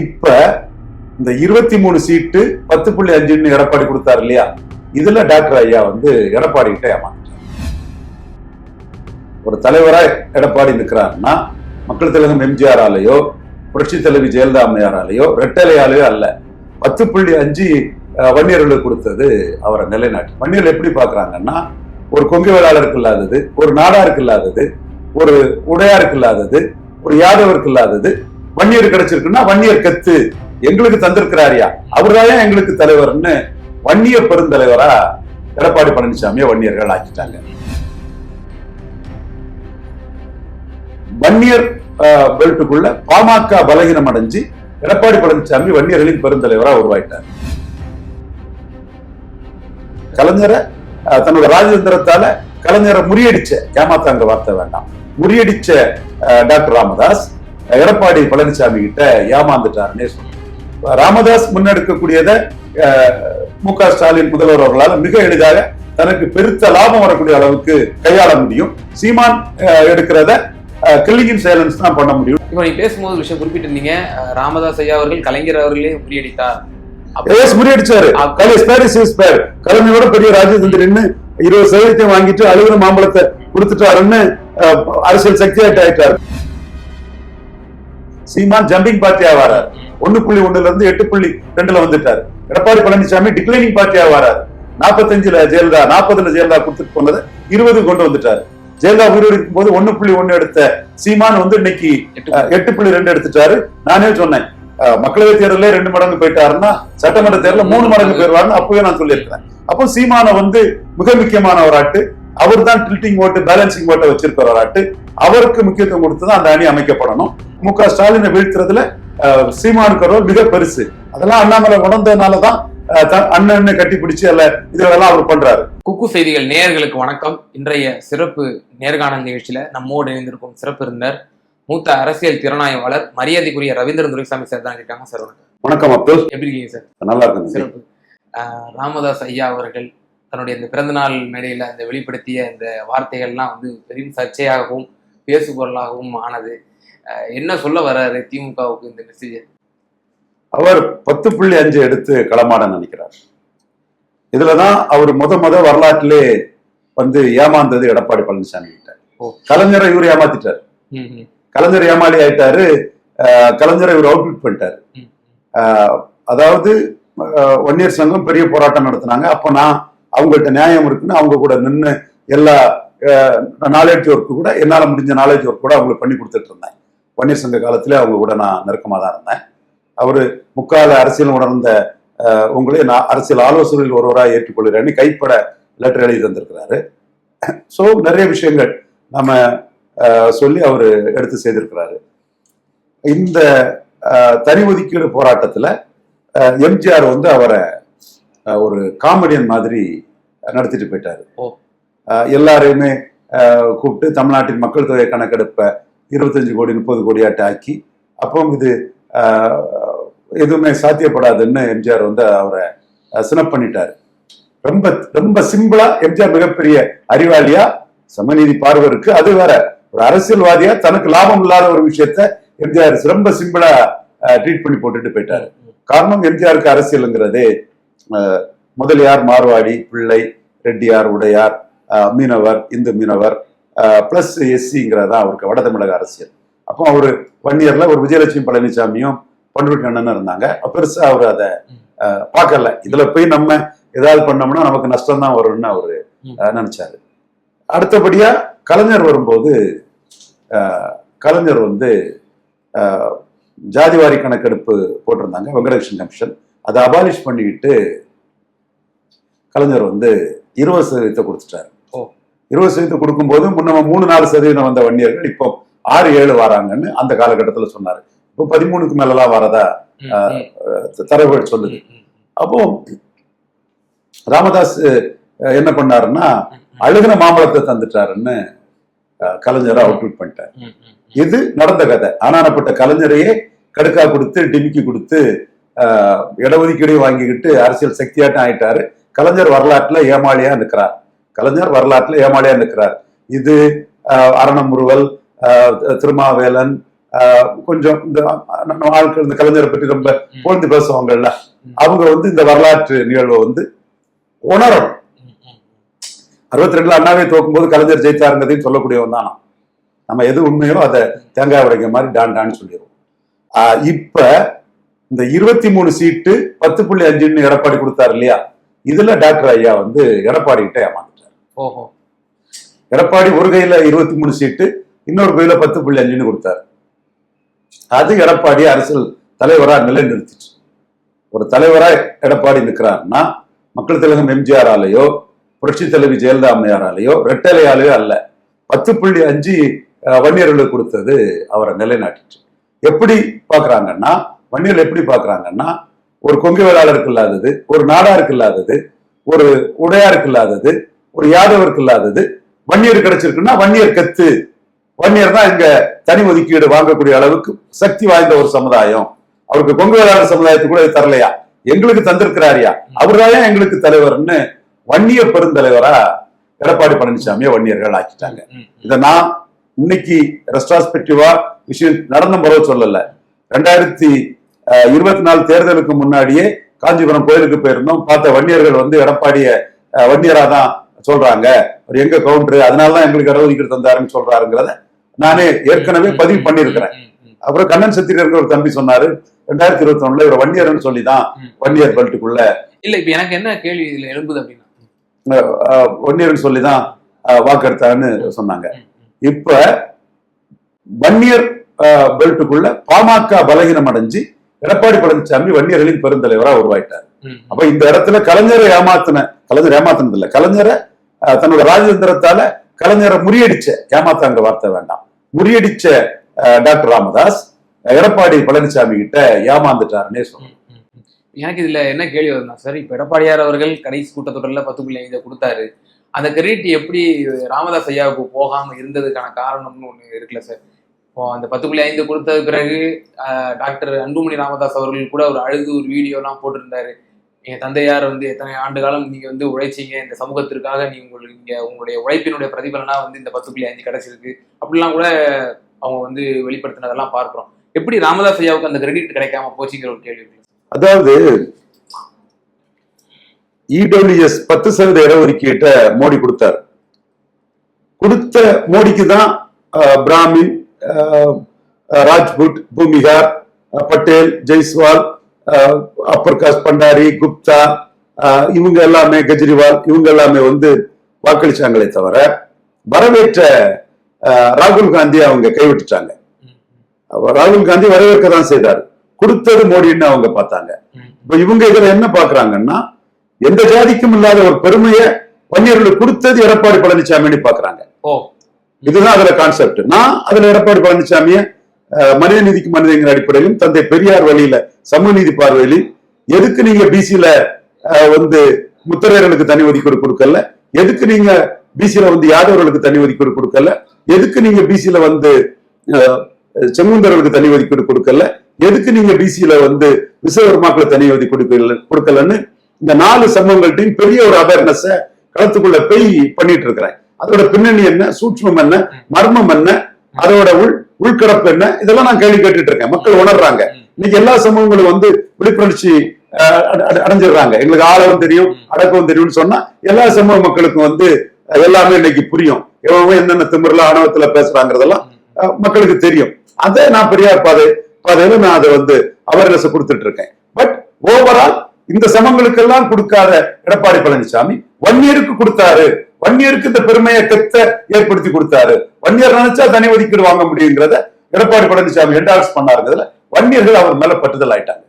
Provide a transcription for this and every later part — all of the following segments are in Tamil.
இப்ப இந்த 23 சீட்டு 10.5 எடப்பாடி கொடுத்தாரு இல்லையா, இதுல டாக்டர் ஐயா வந்து எடப்பாடி கிட்ட ஏமாந்துட்டார். ஒரு தலைவரா எடப்பாடி நிற்கிறாருன்னா மக்கள் தலைவர் எம்ஜிஆராலேயோ புரட்சி தலைவி ஜெயலலிதா அம்மையாராலேயோ ரெட்டலையாலேயோ அல்ல, 10.5 வன்னியர்களுக்கு கொடுத்தது அவரை நிலைநாட்டு. வன்னியர்கள் எப்படி பாக்குறாங்கன்னா, ஒரு கொங்கு வேளாளருக்கு இல்லாதது, ஒரு நாடாருக்கு இல்லாதது, ஒரு உடையாருக்கு இல்லாதது, ஒரு யாதவருக்கு இல்லாதது வன்னியர் கிடைச்சிருக்குன்னா வன்னியர் கத்து எங்களுக்கு தந்திருக்கிறாரியா, அவர்தான் எங்களுக்கு தலைவர்னு வன்னிய பெருந்தலைவரா எடப்பாடி பழனிசாமியை வன்னியர்கள் ஆக்கிட்டாங்க. வன்னியர் பெல்ட்டுக்குள்ள பாமக பலகீனம் அடைஞ்சு எடப்பாடி பழனிசாமி வன்னியர்களின் பெருந்தலைவரா உருவாயிட்டார். கலைஞரை தன்னோட ராஜதந்திரத்தால கலைஞரை முறியடிச்ச, ஏமாத்தாங்க வார்த்தை வேண்டாம், முறியடிச்ச டாக்டர் ராமதாஸ் எடப்பாடி பழனிசாமி கிட்ட ஏமாந்துட்டாருன்னே சொல்றாங்க. ராமதாஸ் முன்னெடுக்கக்கூடியதை மு.க. ஸ்டாலின் முதல்வர் அவர்களால் மிக எளிதாக தனக்கு பெருத்த லாபம் வரக்கூடிய அளவுக்கு கையாள முடியும். சீமான் எடுக்கிறத கில்லிங் சைலன்ஸ் தான் பண்ண முடியும். இப்போ நீங்க பேசும்போது விஷயம் குறிப்பிட்டிருந்தீங்க, ராமதாஸ் ஐயா அவர்கள் கலைஞர் அவர்களே முறியடித்தார். முறியடிச்சாரு. கலைஞரோட பெரிய ராஜதந்திரன்னு 20% வாங்கிட்டு அழுகிற மாம்பழத்தை கொடுத்துட்டாருன்னு அரசியல் சக்தி ஆயிட்டாரு. சீமான் ஜம்பிங் பார்ட்டியா வராரு, 1.1 இருந்து 8.2 வந்துட்டாரு. எடப்பாடி பழனிசாமி டிக்ளைனிங் பார்ட்டியா வராரு. 45 ஜெயலலிதா, 40 ஜெயலலிதா கொடுத்துட்டு போனதை 20 கொண்டு வந்துட்டாரு. ஜெயலலிதா உயிரோடு இருக்கும் போது 1.1 எடுத்த சீமான் வந்து இன்னைக்கு 8.2 எடுத்துட்டாரு. நானே சொன்னேன், மக்களவை தேர்தலே 2 மடங்கு போயிட்டாருன்னா சட்டமன்ற தேர்தல் 3 மடங்கு போயிடுவாருன்னு அப்பவே நான் சொல்லியிருக்கிறேன். அப்போ சீமான வந்து மிக முக்கியமான ஒரு ஆட்டு, அவர் தான் டில்டிங் ஓட்டு பேலன்சிங் ஓட்டை வச்சிருக்கிற ஒரு ஆட்டு, அவருக்கு முக்கியத்துவம் கொடுத்துதான் அந்த அணி அமைக்கப்படணும். மு.க. ஸ்டாலினை வீழ்த்துறதுல சீமானுக்கு ரோல் மிக பெருசு. அதெல்லாம் அண்ணாமலை உணர்ந்ததுனாலதான் அண்ணன் கட்டி பிடிச்சு அல்ல இதெல்லாம் அவர் பண்றாரு. குக்கு செய்திகள் நேயர்களுக்கு வணக்கம். இன்றைய சிறப்பு நேர்காணல் நிகழ்ச்சியில நம்மோடு இணைந்திருக்கும் சிறப்பு இருந்தார் மூத்த அரசியல் திறனாய்வாளர் மரியாதைக்குரிய ரவீந்திரன் துரைசாமி சார் தான் இருக்காங்க. சார் வணக்கம். அப்துல், எப்படி இருக்கீங்க சார்? நல்லா இருக்கு. சிறப்பு. ராமதாஸ் ஐயா அவர்கள் தன்னுடைய இந்த பிறந்தநாள் மேடையில அந்த வெளிப்படுத்திய இந்த வார்த்தைகள்லாம் வந்து பெரும் சர்ச்சையாகவும் பேசுபொருளாகவும் ஆனது. என்ன சொல்ல வர்றாரு திமுகவுக்கு இந்த மெசேஜ்? அவர் 10.5 எடுத்து களமாட நினைக்கிறார். இதுலதான் அவர் முத வரலாற்றிலே வந்து ஏமாந்தது எடப்பாடி பழனிசாமி கிட்ட. கலைஞரை இவர் ஏமாத்திட்டாரு, கலைஞர் ஏமாளி ஆயிட்டாரு, கலைஞரை இவர் அவுட்பிட் பண்ணிட்டாரு. அதாவது வன்னியர் சங்கம் பெரிய போராட்டம் நடத்தினாங்க. அப்ப நான் அவங்கள்ட்ட நியாயம் இருக்குன்னு அவங்க கூட நின்று எல்லா நாலேஜ் ஒர்க்கு கூட என்னால முடிஞ்ச நாலேஜ் ஒர்க் கூட அவங்களுக்கு பண்ணி கொடுத்துட்டு இருந்தேன். வன்னியர் சங்க காலத்திலே அவங்க கூட நான் நெருக்கமா தான் இருந்தேன். அவரு முக்கால அரசியல் உணர்ந்த உங்களே நான் அரசியல் ஆலோசனையில் ஒருவராக ஏற்றுக்கொள்கிறேன்னு கைப்பட லெட்டர் எழுதி தந்திருக்கிறாரு. ஸோ நிறைய விஷயங்கள் நம்ம சொல்லி அவர் எடுத்து செய்திருக்கிறாரு. இந்த தனி ஒதுக்கீடு போராட்டத்துல எம்ஜிஆர் வந்து அவரை ஒரு காமெடியன் மாதிரி நடத்திட்டு போயிட்டாரு. எல்லாரையுமே கூப்பிட்டு தமிழ்நாட்டின் மக்கள் தொகை கணக்கெடுப்பை 25 கோடி 30 கோடியாட்டு ஆக்கி, அப்போ இது எதுவுமே சாத்தியப்படாதுன்னு எம்ஜிஆர் வந்து அவரை சினப் பண்ணிட்டாரு. ரொம்ப ரொம்ப சிம்பிளா எம்ஜிஆர் மிகப்பெரிய அறிவாளியா சமநீதி பார்வை இருக்கு, அது வேற. ஒரு அரசியல்வாதியா தனக்கு லாபம் இல்லாத ஒரு விஷயத்த எம்ஜிஆர் ரொம்ப சிம்பிளா ட்ரீட் பண்ணி போட்டுட்டு போயிட்டாரு. காரணம், எம்ஜிஆருக்கு அரசியலுங்கிறதே முதலியார், மார்வாடி, பிள்ளை, ரெட்டியார், உடையார், மீனவர், இந்து மீனவர் பிளஸ் எஸ்சிங்கிறதா அவருக்கு வட தமிழக அரசியல். அப்போ அவரு வன்னியர்ல ஒரு விஜயலட்சுமி பழனிசாமியும் பண்ருட்டி அண்ணனும் இருந்தாங்க. பெருசா அவரு அதை பார்க்கல. இதுல போய் நம்ம ஏதாவது பண்ணோம்னா நமக்கு நஷ்டம் தான் வரும்னு அவரு நினைச்சாரு. அடுத்தபடியா கலைஞர் வரும்போது கலைஞர் வந்து ஜாதிவாரி கணக்கெடுப்பு போட்டிருந்தாங்க, வெங்கடகிருஷ்ணன் கமிஷன். அதை அபாலிஷ் பண்ணிக்கிட்டு கலைஞர் வந்து 20% கொடுத்துட்டாரு. 20% கொடுக்கும்போது முன்ன 3-4% வந்த வன்னியர்கள் இப்போ 6-7 வராங்கன்னு அந்த காலகட்டத்தில் சொன்னாரு. இப்போ 13க்கு மேலாம் வரதா தரவுகள் சொல்லுது. அப்போ ராமதாஸ் என்ன பண்ணாருன்னா அழுகின மாம்பழத்தை தந்துட்டாருன்னு கலைஞரை அவுட்புட் பண்ணிட்டார். இது நடந்த கதை. ஆனானப்பட்ட கலைஞரையே கடுக்கா கொடுத்து டிமிக்கி கொடுத்து இடஒதுக்கீடு வாங்கிக்கிட்டு அரசியல் சக்தியாட்டம் ஆயிட்டாரு. கலைஞர் வரலாற்றுல ஏமாளியா நிற்கிறார். கலைஞர் வரலாற்றுல ஏமாளியா நிற்கிறார். இது அரணமுறுவல், திருமாவேலன், கொஞ்சம் இந்த நம்ம ஆட்கள் இந்த கலைஞரை பற்றி ரொம்ப புகழ்ந்து பேசுவாங்கல்ல, அவங்க வந்து இந்த வரலாற்று நிகழ்வை வந்து உணரணும். 62 அண்ணாவே தோக்கும் போது கலைஞர் ஜெயித்தாருங்கிறதையும் சொல்லக்கூடியவன் தான். நம்ம எது உண்மையோ அதை தேங்காய் உடைக்க மாதிரி டான்னு சொல்லிடுவோம். இப்ப இந்த 23 சீட்டு 10.5 எடப்பாடி கொடுத்தாரு இல்லையா, இதுல டாக்டர் ஐயா வந்து எடப்பாடி கிட்ட ஏமாந்துட்டார். ஓஹோ. எடப்பாடி ஒரு கையில 23 சீட்டு, இன்னொரு கையில 10.5 கொடுத்தாரு. அது எடப்பாடி அரசியல் தலைவரா நிலைநிறுத்திச்சு. ஒரு தலைவரா எடப்பாடி நிற்கிறாருன்னா மக்கள் திலகம் எம்ஜிஆராலேயோ புரட்சி தலைவி ஜெயலலிதா அம்மையாராலேயோ ரெட்டலையாலேயோ அல்ல, 10.5 வன்னியர்களுக்கு கொடுத்தது அவரை நிலைநாட்டிச்சு. எப்படி பாக்குறாங்கன்னா, வன்னியர்கள் எப்படி பாக்குறாங்கன்னா, ஒரு கொங்கு வேளாளருக்கு இல்லாதது, ஒரு நாடாருக்கு இல்லாதது, ஒரு உடையாருக்கு இல்லாதது, ஒரு யாதவருக்கு இல்லாதது வன்னியர் கிடைச்சிருக்குன்னா வன்னியர் கத்து, வன்னியர் தான் இங்க தனி ஒதுக்கீடு வாங்கக்கூடிய அளவுக்கு சக்தி வாய்ந்த ஒரு சமுதாயம். அவருக்கு கொங்கு வேளாளர் சமுதாயத்துக்கு கூட தரலையா, எங்களுக்கு தந்திருக்கிறாரியா, அவர்தான் எங்களுக்கு தலைவர்னு வன்னியர் பெருந்தலைவரா எடப்பாடி பழனிசாமியை வன்னியர்கள் ஆக்கிட்டாங்க. இதை நான் இன்னைக்கு ரெஸ்ட்ராஸ்பெக்டிவா விஷயம் நடந்த முறை சொல்லல. 2024 தேர்தலுக்கு முன்னாடியே காஞ்சிபுரம் கோயிலுக்கு போயிருந்தோம், பார்த்த வன்னியர்கள் வந்து எடப்பாடிய வன்னியரா தான் சொல்றாங்க, ஒரு எங்க கவுண்டரு, அதனாலதான் எங்களுக்கு இடஒதுக்கீடு தந்தாருன்னு சொல்றாருங்கிறத நானே ஏற்கனவே பதிவு பண்ணிருக்கிறேன். அப்புறம் கண்ணன் சத்திரியர்கள் ஒரு தம்பி சொன்னாரு 2021 இவர் வன்னியர்னு சொல்லிதான் வன்னியர் பெல்ட்டுக்குள்ள இல்ல. இப்ப எனக்கு என்ன கேள்வி இதுல எழும்புது அப்படின்னா, வன்னியர்னு சொல்லிதான் வாக்கெடுத்தான்னு சொன்னாங்க. இப்ப வன்னியர் பெல்ட்டுக்குள்ள பாமக பலகீனம் அடைஞ்சு எடப்பாடி பழனிசாமி வன்னியர்களின் பெருந்தலைவரா உருவாயிட்டார். அப்ப இந்த இடத்துல கலைஞர் ஏமாத்தினது இல்ல, கலைஞரை தன்னோட ராஜதந்திரத்தால கலைஞரை முறியடிச்ச, ஏமாத்தாங்க வார்த்தை வேண்டாம், முறியடிச்ச டாக்டர் ராமதாஸ் எடப்பாடி பழனிசாமி கிட்ட ஏமாந்துட்டாருன்னே சொல்லணும். எனக்கு இதுல என்ன கேள்வி வருதுன்னா சார், இப்ப எடப்பாடியார் அவர்கள் கடைசி கூட்டத்தொடர்ல 10.5 கொடுத்தாரு, அந்த கிரெடிட் எப்படி ராமதாஸ் ஐயாவுக்கு போகாம இருந்ததுக்கான காரணம்னு ஒண்ணு இருக்குல்ல சார். இப்போ அந்த 10.5 கொடுத்தது பிறகு டாக்டர் அன்புமணி ராமதாஸ் அவர்கள் கூட ஒரு அழுது ஒரு வீடியோ எல்லாம் போட்டிருந்தாரு. எங்க தந்தையார் வந்து எத்தனை ஆண்டு காலம் நீங்க வந்து உழைச்சிங்க இந்த சமூகத்திற்காக, நீங்க உங்களுடைய உழைப்பினுடைய பிரதிபலனா வந்து இந்த 10.5 கிடைச்சிருக்கு அப்படிலாம் கூட அவங்க வந்து வெளிப்படுத்தினதெல்லாம் பார்க்கிறோம். எப்படி ராமதாஸ் ஐயாவுக்கு அந்த கிரெடிட் கிடைக்காம போச்சுங்கிற ஒரு கேள்வி. அதாவது இடபிள்யூஎஸ் 10% இடஒதுக்கீட்டை மோடி கொடுத்தார். கொடுத்த மோடிக்கு தான் பிராமின், ராஜ்புட், பூமிகார், பட்டேல், ஜெய்ஸ்வால், அப்பர் காஸ்ட், பண்டாரி, குப்தா, இவங்க எல்லாமே, கெஜ்ரிவால், இவங்க எல்லாமே வந்து வாக்களிச்சாங்களே தவிர வரவேற்ற ராகுல் காந்தி அவங்க கைவிட்டுட்டாங்க. ராகுல் காந்தி வரவேற்க தான் செய்தார், கொடுத்தது மோடின்னு அவங்க பார்த்தாங்க. இப்ப இவங்க இதுல என்ன பாக்குறாங்கன்னா, எந்த ஜாதிக்கும் இல்லாத ஒரு பெருமையை வன்னியர்களுக்கு கொடுத்தது எடப்பாடி பழனிசாமின்னு பாக்குறாங்க. இதுதான் அதுல கான்செப்ட். நான் அதுல எடப்பாடி பழனிசாமிய மனித நீதிக்கு மனிதங்கிற அடிப்படையிலும், தந்தை பெரியார் வழியில சமூக நீதி பார்வையிலும், எதுக்கு நீங்க பிசில வந்து முத்தரையர்களுக்கு தனி ஒதுக்கீடு கொடுக்கல, எதுக்கு நீங்க பிசில வந்து யாதவர்களுக்கு தனி ஒதுக்கீடு கொடுக்கல, எதுக்கு நீங்க பிசில வந்து செங்குந்தர்களுக்கு தனி ஒதுக்கீடு கொடுக்கல, எதுக்கு நீங்க பிசில வந்து விஸ்வகர்மாக்களை தனி ஒதுக்கீடு கொடுக்கலன்னு இந்த 4 சமூகங்கள்ட்டையும் பெரிய ஒரு அவேர்னஸ் களத்துக்குள்ள போய் பண்ணிட்டு இருக்கிறேன். அதோட பின்னணி என்ன, சூட்சமம் என்ன, மர்மம் என்ன, அதோட உள்கடப்பு என்ன, இதெல்லாம் நான் கேள்வி கேட்டுட்டு இருக்கேன். மக்கள் உணர்றாங்க. இன்னைக்கு எல்லா சமூகங்களும் வந்து விழிப்புணர்ச்சி அடைஞ்சிடுறாங்க. எங்களுக்கு ஆழவும் தெரியும், அடக்கவும் தெரியும்னு சொன்னா எல்லா சமூக மக்களுக்கும் வந்து எல்லாமே இன்னைக்கு புரியும். எவ்வளவு என்னென்ன திமிரல ஆணவத்துல பேசுறாங்கிறதெல்லாம் மக்களுக்கு தெரியும். அதை நான் பெரியார் பாதையில நான் அதை வந்து அவேர்னஸ் கொடுத்துட்டு இருக்கேன். பட் ஓவரால் இந்த சமங்களுக்கெல்லாம் கொடுக்காத எடப்பாடி பழனிசாமி வன்னியருக்கு கொடுத்தாரு. வன்னியருக்கு இந்த பெருமையை ஏற்படுத்தி கொடுத்தாரு. வன்னியர் நினைச்சா தனி ஒதுக்கீடு வாங்க முடியுங்கிறத எடப்பாடி பழனிசாமி என்டார்ஸ் பண்ணாருங்கிறதுல வன்னியர்கள் அவர் மேல பட்டுதல் ஆயிட்டாங்க.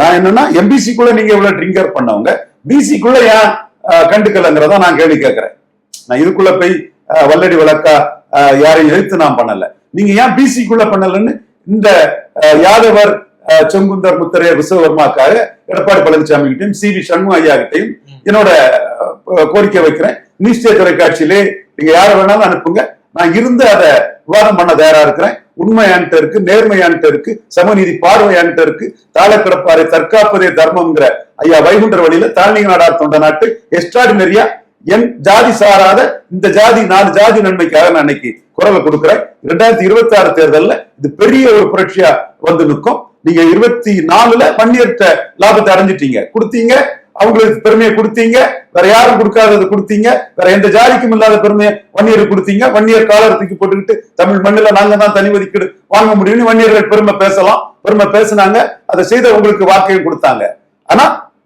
நான் என்னன்னா, எம்பிசிக்குள்ள நீங்க இவ்வளவு ட்ரிங்கர் பண்ணவங்க பிசிக்குள்ள ஏன் கண்டுக்கலங்கிறத நான் கேள்வி கேட்கிறேன். நான் இதுக்குள்ள போய் வல்லடி வழக்கா யாரையும் எழுத்து நான் பண்ணல. நீங்க ஏன் பிசிக்குள்ள பண்ணலன்னு இந்த யாதவர், செங்குந்தர், முத்தரையர், விஸ்வகர்மாக்காக எடப்பாடி பழனிசாமி கிட்டையும் சி.வி. சண்முக ஐயா கிட்டையும் என்னோட கோரிக்கை வைக்கிறேன். நியூஸ் டே தொலைக்காட்சியிலே நீங்க யார வேணாலும் அனுப்புங்க, நான் இருந்து அதை விவாதம் பண்ண தயாரா இருக்கிறேன். உண்மையான்ட்டு இருக்கு, நேர்மையான்ட்டு இருக்கு, சமநீதி பார்வையான்ட்டு இருக்கு. தாழக்கிடப்பாரை தற்காப்பதே தர்மம்ங்கிற ஐயா வைகுண்டர் வழியில தாழ்நீக நாடார் தொண்ட நாட்டு எக்ஸ்ட்ராடினரியா என் ஜாதி சாராத இந்த ஜாதி 4 ஜாதி நன்மைக்காக நான் இன்னைக்கு குரலை கொடுக்கிறேன். 2026 தேர்தல்ல இது பெரிய ஒரு புரட்சியா வந்து நிற்கும். நீங்க 24ல வன்னியர்கிட்ட லாபத்தை அடைஞ்சிட்டீங்க, கொடுத்தீங்க, அவங்களுக்கு பெருமையை கொடுத்தீங்க, வேற யாரும் கொடுக்காதது கொடுத்தீங்க, வேற எந்த ஜாதிக்கும் இல்லாத பெருமையை வன்னியருக்கு கொடுத்தீங்க. வன்னியர் காலத்துக்கு போட்டுக்கிட்டு தமிழ் மண்ணில நாங்க தான் தனி ஒதுக்கீடு வாங்க முடியும்னு வன்னியர்கள் பெருமை பேசலாம், பெருமை பேசினாங்க, அதை செய்த உங்களுக்கு வாக்கையும் கொடுத்தாங்க. ஆனா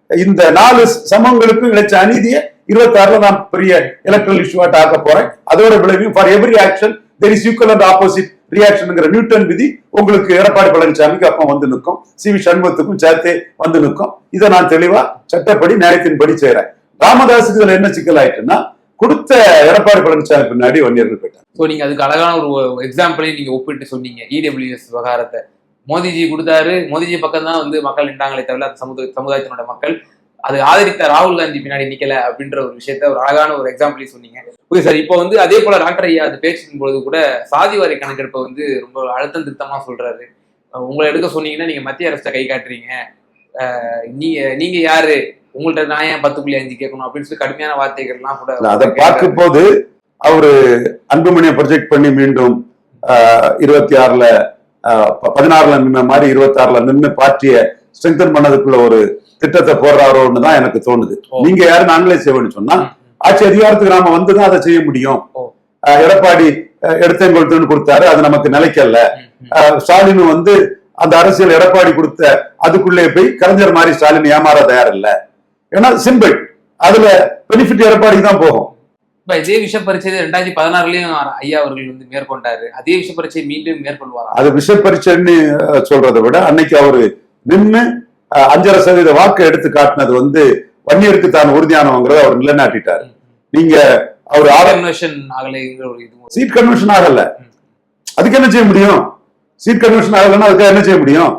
இந்த 4 சமூகங்களுக்கும் இழைச்ச அநீதியை 26ல நான் பெரிய எலக்ட்ரல் இஷ்யூவாட்ட ஆக்க போறேன். அதோட விளைவையும் for every action there is equal and opposite ரியாக்ஷன்ங்கிற நியூட்டன் விதி உங்களுக்கு எடப்பாடி பழனிசாமிக்கு அப்ப வந்து நிற்கும், சி.வி. சண்முகத்துக்கும் சேர்த்தே வந்து நிற்கும். இதை நான் தெளிவா சட்டப்படி நியாயத்தின்படி செய்யறேன். ராமதாஸுக்கு இதுல என்ன சிக்கல் ஆயிட்டுன்னா, கொடுத்த எடப்பாடி பழனிசாமி பின்னாடி வன்னியர்கள் போயிட்டாங்க. ஸோ நீங்க அதுக்கு அழகான ஒரு எக்ஸாம்பிளையும் நீங்க ஒப்பிட்டு சொன்னீங்க. இடபிள்யூஎஸ் விவகாரத்தை மோடிஜி கொடுத்தாரு, மோடிஜி பக்கம் தான் வந்து மக்கள் நின்றாங்களே தவிர அந்த சமுதாயத்தினோட மக்கள் அது ஆதரித்த ராகுல் காந்தி பின்னாடி நிக்கல அப்படின்ற ஒரு விஷயத்த ஒரு அழகான ஒரு எக்ஸாம்பிளையும் சொன்னீங்க. ஓகே சார், இப்போ வந்து அதே போல டாக்டர் ஐயா அது பேச்சின் பொழுது கூட சாதிவாரி கணக்கெடுப்பை வந்து ரொம்ப அழுத்தம் திருத்தமா சொல்றாரு. உங்களை எடுக்க சொன்னீங்கன்னா நீங்க மத்திய அரசை கை காட்டுறீங்க, நீங்க யாரு, உங்கள்ட்ட நான் ஏன் 10.5 கேட்கணும் அப்படின்னு சொல்லி கடுமையான வார்த்தைகள்லாம் கூட அதை பார்க்கும் போது அவரு அன்புமணியை ப்ரொஜெக்ட் பண்ணி மீண்டும் 26ல 16ல நின்ன மாதிரி 26ல நின்று பார்ட்டிய ஸ்ட்ரெங்தன் பண்ணதுக்குள்ள ஒரு திட்டத்தை போடுறாரோன்னு தான் எனக்கு தோணுது. நீங்க யாரு நாங்களே செய்வோம்னு சொன்னா ஆட்சி அதிகாரத்துக்கு நாம வந்துதான் அதை செய்ய முடியும். எடப்பாடி எடுத்தேன் கொடுத்தாரு, அது நமக்கு நிலைக்கல. ஸ்டாலின் வந்து அந்த அரசியல் எடப்பாடி கொடுத்த அதுக்குள்ளே போய் கலைஞர் மாதிரி ஸ்டாலின் ஏமாற தயார் இல்ல. ஏன்னா சிம்பிள், அதுல பெனிஃபிட் எடப்பாடிக்கு தான் போகும். இப்ப இதே விஷ பரீட்சை 2016லயும் ஐயா அவர்கள் வந்து மேற்கொண்டாரு, அதே விஷ பரீட்சை மீண்டும் மேற்கொள்வாரா? அது விஷ பரீட்சைன்னு சொல்றதை விட அன்னைக்கு அவரு நின்று 5.5% வாக்கு எடுத்து காட்டினது வந்து வன்னியருக்கு தான் உறுதியானவங்கிறத அவர் நிலைநாட்டிட்டாரு. நீங்க அவர் சீட் கன்வென்ஷன் ஆகல, அதுக்கு என்ன செய்ய முடியும்? சீட் கன்வென்ஷன் ஆகலன்னா அதுக்கு என்ன செய்ய முடியும்?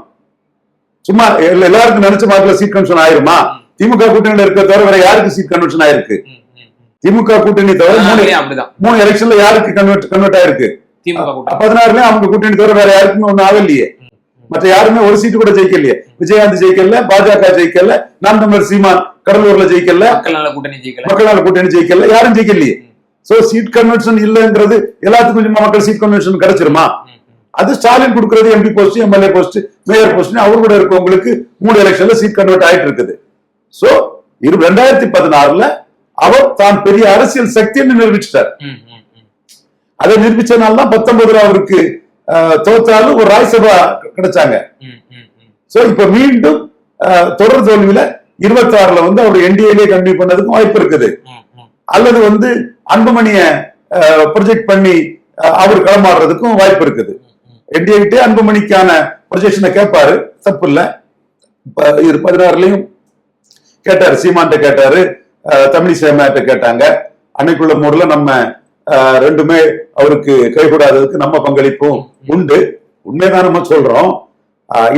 சும்மா எல்லாருக்கும் நினைச்ச மாதிரி சீட் கன்வென்ஷன் ஆயிருமா? திமுக கூட்டணியில இருக்க தவிர வேற யாருக்கு சீட் கன்வென்ஷன் ஆயிருக்கு? திமுக கூட்டணி தவிர 3 எலெக்ஷன்ல யாருக்கு கன்வெர்ட் ஆயிருக்கு? 16லயும் அவங்க கூட்டணி தவிர வேற யாருக்குமே ஒண்ணு ஆகலையே. மற்ற யாருமே ஒரு சீட்டு கூட ஜெயிக்கலையே. விஜயகாந்த் ஜெயிக்கல, பாஜக ஜெயிக்கல, நாம் தமிழர் சீமான் கடலூர்ல ஜெயிக்கல, மக்கள் நல கூட்டணி ஜெயிக்கல, யாரும் ஜெயிக்கலையே. சோ சீட் கன்வென்ஷன் இல்லைன்றது எல்லாத்துக்கும் மக்கள் சீட் கன்வென்ஷன் கிடைச்சிருமா? அது ஸ்டாலின் கொடுக்கறது MP post, MLA post, mayor post, அவர் கூட இருக்கவங்களுக்கு 3 எலெக்ஷன்ல சீட் கன்வெர்ட் ஆயிட்டு இருக்குது. சோ 2016ல அவர் தான் பெரிய அரசியல் சக்தின்னு நிரூபிச்சிட்டார். அதை நிரூபிச்சனால்தான் 19ல அவருக்கு தோற்றாலும் ஒரு ராஜ்யசபா கிடைச்சாங்க. சோ இப்ப மீண்டும் தொடர் தோல்வியில 26ல வந்து அவர் என்டிஏலே கண்டினியூ பண்ணதுக்கும் வாய்ப்பு இருக்குது. அல்லது வந்து அன்புமணிய ப்ரொஜெக்ட் பண்ணி அவர் களமாடுறதுக்கும் வாய்ப்பு இருக்குது. என்டிஏ கிட்டே அன்புமணிக்கான ப்ரொஜெக்ஷனை கேட்பாரு, தப்பு இல்ல. 16லயும் கேட்டாரு, சீமான்ட்ட கேட்டாரு, தமிழிசைமாட்ட கேட்டாங்க. அன்னைக்குள்ள முறையில நம்ம ரெண்டுமே அவருக்கு கைகூடாததுக்கு நம்ம பங்களிப்பும் உண்டு. உண்மைதான் நம்ம சொல்றோம்.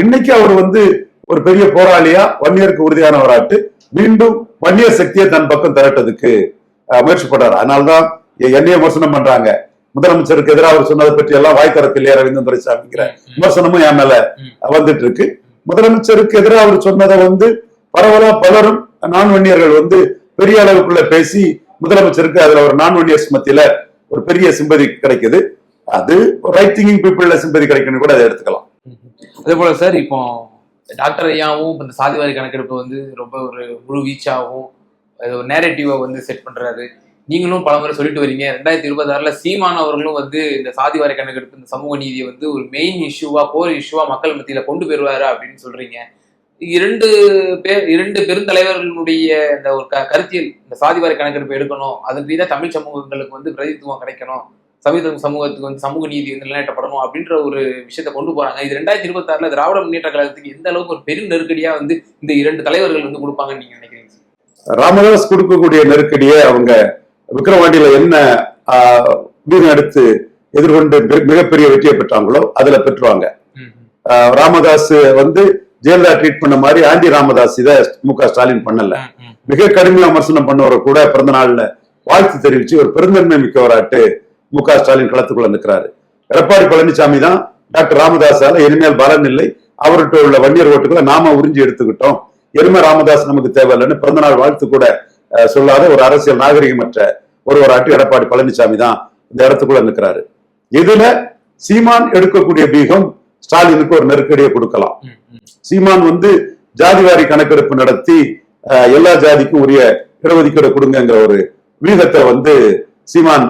இன்னைக்கு அவர் வந்து ஒரு பெரிய போராளியா வன்னியருக்கு உறுதியானவராட்டு மீண்டும் வன்னியர் சக்தியை தன் பக்கம் திரட்டதுக்கு முயற்சி பண்றாரு. அதனால்தான் என்னைய விமர்சனம் பண்றாங்க. முதலமைச்சருக்கு எதிராக அவர் சொன்னதை பற்றி எல்லாம் வாய் திறக்கலையா ரவீந்திரன் துரைசாமிங்கிற விமர்சனமும் என் மேல வந்துட்டு இருக்கு. முதலமைச்சருக்கு எதிராக அவர் சொன்னதை வந்து பரவலா பலரும் நான் வன்னியர்கள் வந்து பெரிய அளவுக்குள்ள பேசி முதலமைச்சருக்கு அதுல ஒரு நான் வன்னியர்ஸ் மத்தியில ஒரு பெரிய சிம்பதி கிடைக்குது. அது ரைட் திங்கிங் பீப்புள்ல சிம்பதி கிடைக்கணும் கூட அதை எடுத்துக்கலாம். அதே போல சார், இப்போ டாக்டர் ஐயாவும் இந்த சாதிவாரி கணக்கெடுப்பு வந்து ரொம்ப ஒரு முழு வீச்சாகவும் ஒரு நேரட்டிவா வந்து செட் பண்றாரு. நீங்களும் பல முறை சொல்லிட்டு வரீங்க. 2026ல சீமான் அவர்களும் வந்து இந்த சாதிவாரி கணக்கெடுப்பு, இந்த சமூக நீதியை வந்து ஒரு மெயின் இஷ்யூவா, கோர் இஷ்யூவா மக்கள் மத்தியில கொண்டு போயிருவாரு அப்படின்னு சொல்றீங்க. 2 பெருந்தலைவர்களுடைய இந்த ஒரு கருத்தியல், இந்த சாதிவாரி கணக்கெடுப்பு எடுக்கணும், அதன் மீது தமிழ் சமூகங்களுக்கு வந்து பிரதித்துவம் கிடைக்கணும், சமூகத்துக்கு வந்து சமூக நீதி வந்து நிலைநாட்டப்படணும் அப்படின்ற ஒரு விஷயத்த கொண்டு போறாங்க. இது 2026ல திராவிட முன்னேற்ற கழகத்துக்கு எந்த அளவுக்கு ஒரு பெரும் நெருக்கடியா வந்து இந்த 2 தலைவர்கள் வந்து கொடுப்பாங்கன்னு நீங்க நினைக்கிறீங்க? ராமதாஸ் கொடுக்கக்கூடிய நெருக்கடியை அவங்க விக்கிரவாண்டியில என்ன வீதம் எடுத்து எதிர்கொண்டு மிகப்பெரிய வெற்றியை பெற்றாங்களோ அதுல பெற்றுவாங்க. ராமதாஸ் வந்து ஜெயலலிதா ட்ரீட் பண்ண மாதிரி ஆண்டி ராமதாஸ் இதை மு.க. ஸ்டாலின் பண்ணல. மிக கடுமையா விமர்சனம் பண்ணவரை கூட பிறந்த நாள்ல வாழ்த்து தெரிவிச்சு ஒரு பெருந்தன்மை மிக்கவராட்டு மு.க. ஸ்டாலின் களத்துக்குள்ள நிற்கிறாரு. எடப்பாடி பழனிசாமி தான் டாக்டர் ராமதாஸால இனிமேல் பலன் இல்லை, அவர்கிட்ட உள்ள வன்னியர் ஓட்டுகளை நாம உறிஞ்சி எடுத்துக்கிட்டோம், எருமை ராமதாஸ் நமக்கு தேவையில்லைன்னு பிறந்த நாள் வாழ்த்து கூட சொல்லாத ஒரு அரசியல் நாகரிகமற்ற ஒருவராட்டி எடப்பாடி பழனிசாமி தான் இந்த இடத்துக்குள்ள நிற்கிறாரு. இதுல சீமான் எடுக்கக்கூடிய பீகம் ஸ்டாலினுக்கு ஒரு நெருக்கடியை கொடுக்கலாம். சீமான் ஜாதிவாரி கணக்கெடுப்பு நடத்தி எல்லா ஜாதிக்கும் உரிய இடஒதுக்கீடு கொடுங்கிற ஒரு வியூகத்தை சீமான்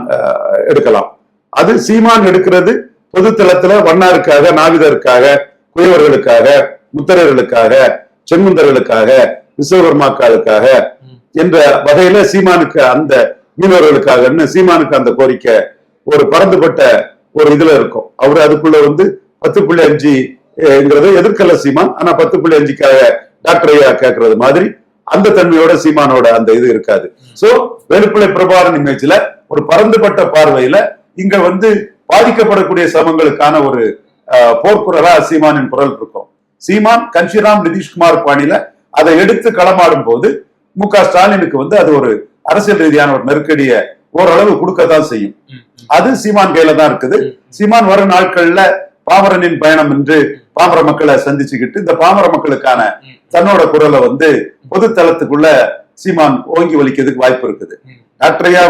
எடுக்கலாம். அது சீமான் எடுக்கிறது பொதுத்தளத்துல வண்ணாருக்காக, நாவிதருக்காக, குயவர்களுக்காக, முத்தரர்களுக்காக, செங்குந்தர்களுக்காக, விஸ்வகர்மாக்களுக்காக என்ற வகையில சீமானுக்கு அந்த மீனவர்களுக்காக சீமானுக்கு அந்த கோரிக்கை ஒரு பரந்துபட்ட ஒரு இதுல இருக்கும். அவரு அதுக்குள்ள 10.5 எதிர்க்கல சீமான். ஆனா 10.5க்காக டாக்டர் ஐயா கேட்கறது மாதிரி அந்த தன்மையோட சீமானோட அந்த இது இருக்காது. சோ வேலுப்பிள்ளை பிரபாகரன் இமேஜ்ல ஒரு பரந்துபட்ட பார்வையில இங்க பாதிக்கப்படக்கூடிய சமங்களுக்கான ஒரு போர்க்குரலா சீமானின் குரல் இருக்கும். சீமான் கன்ஷிராம் நிதிஷ்குமார் பாணியில அதை எடுத்து களமாடும் போது மு.க. ஸ்டாலினுக்கு அது ஒரு அரசியல் ரீதியான ஒரு நெருக்கடியை ஓரளவு கொடுக்கத்தான் செய்யும். அது சீமான் கையில தான் இருக்குது. சீமான் வரும் நாட்கள்ல பாமரனின் பயணம் என்று பாமர மக்களை சந்திச்சுக்கிட்டு இந்த பாமர மக்களுக்கான தன்னோட குரலை பொது தளத்துக்குள்ள சீமான் ஓங்கி வலிக்கிறதுக்கு வாய்ப்பு இருக்குது. டாக்டர் ஐயா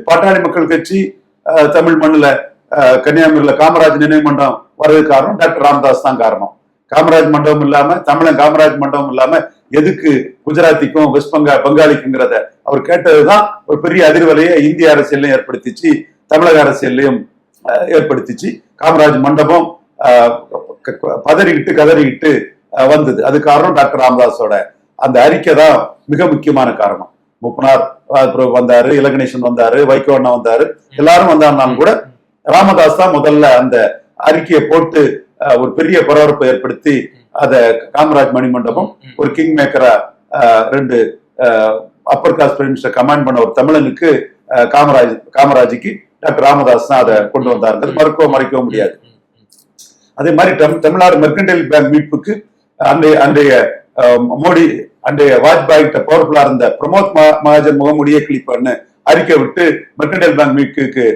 பாட்டாளி மக்கள் கட்சி தமிழ் மண்ணுல கன்னியாகுமரியில காமராஜ் நினைவு மண்டபம் வர்றதுக்கு காரணம் டாக்டர் ராமதாஸ் தான் காரணம். காமராஜ் மண்டபம் இல்லாம, தமிழன் காமராஜ் மண்டபம் இல்லாம எதுக்கு குஜராத்திக்கும் வெஸ்ட் பெங்காலிக்குங்கிறத அவர் கேட்டதுதான் ஒரு பெரிய அதிர்வலையை இந்திய அரசியலையும் ஏற்படுத்திச்சு, தமிழக அரசியலையும் ஏற்படுத்திச்சு. காமராஜ் மண்டபம் பதறிக்கிட்டு கதறிக்கிட்டு வந்தது. அது காரணம் டாக்டர் ராமதாஸோட அந்த அறிக்கை தான் மிக முக்கியமான காரணம். முப்பனார் வந்தாரு, இலகணேசன் வந்தாரு, வைகோ அண்ணா வந்தாரு, எல்லாரும் வந்தாருனாலும் கூட ராமதாஸ் தான் முதல்ல அந்த அறிக்கையை போட்டு ஒரு பெரிய பரபரப்பை ஏற்படுத்தி அத காமராஜ் மணிமண்டபம் ஒரு கிங் மேக்கரா 2 upper caste prime minister command பண்ண ஒரு தமிழனுக்கு காமராஜுக்கு டாக்டர் ராமதாஸ் தான் அதை கொண்டு வந்தாருங்கிறது மறைக்கவும் முடியாது. அதே மாதிரி தமிழ்நாடு மெர்கன்டைல் பேங்க் மீட்புக்கு அன்றைய மோடி வாஜ்பாய் கிட்ட பவர்ஃபுல்லா இருந்த பிரமோத் மகாஜன் முகமுடியே கிளிப்பன்னு அறிக்கை விட்டு மெர்கன்டைல் பேங்க் மீட்புக்கு